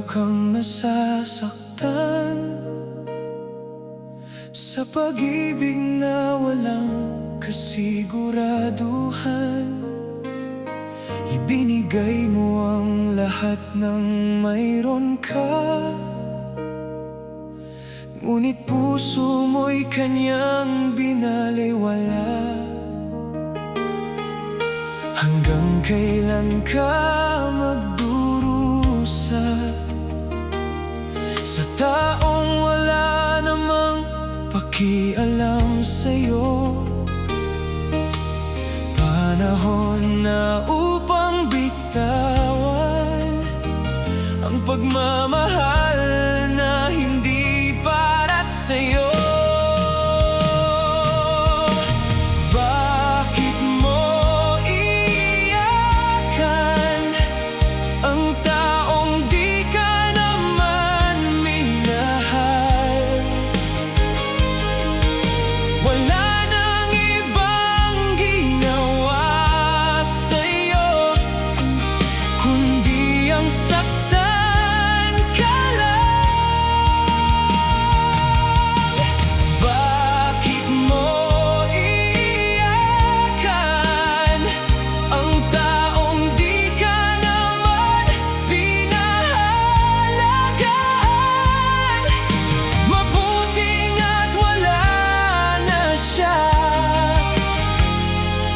kang nasasaktan sa pag-ibig na walang kasiguraduhan. Ibinigay mo ang lahat ng mayroon ka, ngunit puso mo'y kanyang binaliwala. Hanggang kailan ka magdurusa sa taong wala namang pakialam sa'yo? Panahon na upang bitawan ang pagmamahal na hindi para sa'yo. Bakit mo iiyakan ang taong di ka naman minahal? Wala nang ibang ginawa sa'yo kundi ang saktan ka lang. Bakit mo iiyakan ang taong di ka naman pinahalagaan? Mabuti nga't wala na siya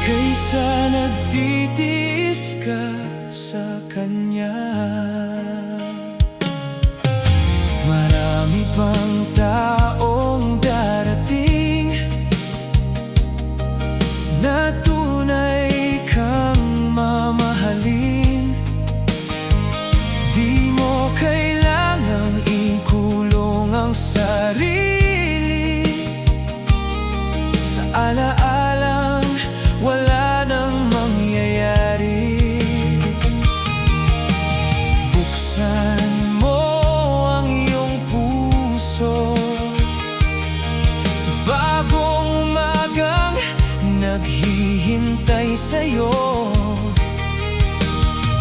kaysa nagtitiis ka sa kanya. Marami pang taong darating na tunay kang mamahalin. Di mo kailangang ikulong ang sarili sa alaalang wala nang mangyayari. Buksan mo ang iyong puso sa bagong umagang naghihintay sa'yo.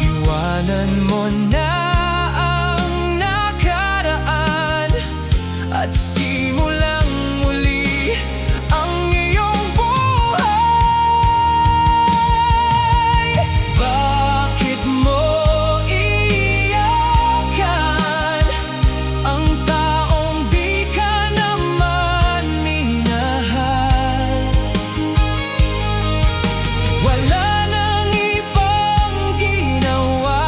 Iwanan mo na ang nakaraan at simulang muli ang iyong buhay. Bakit mo iiyakan ang taong di ka naman minahal? Wala nang ibang ginawa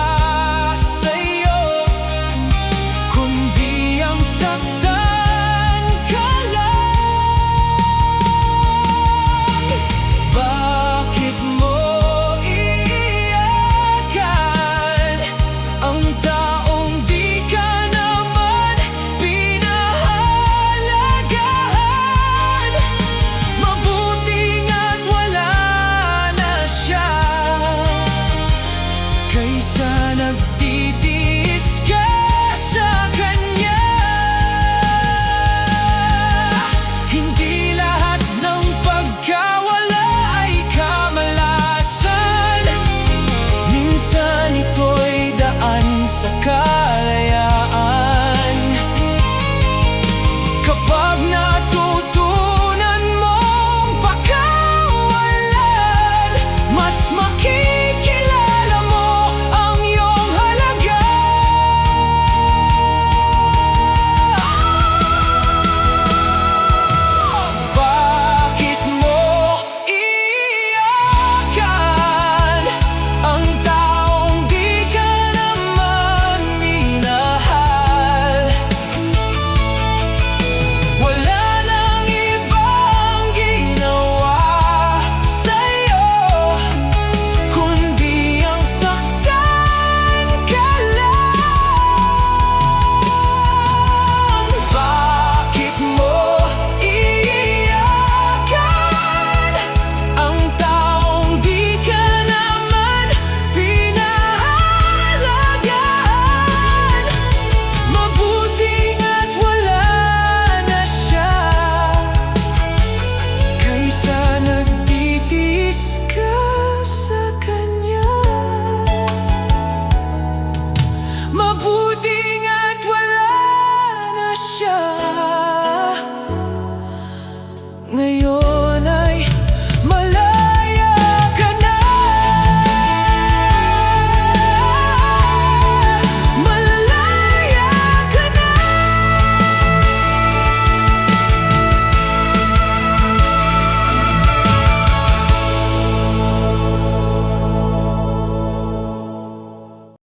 ngayon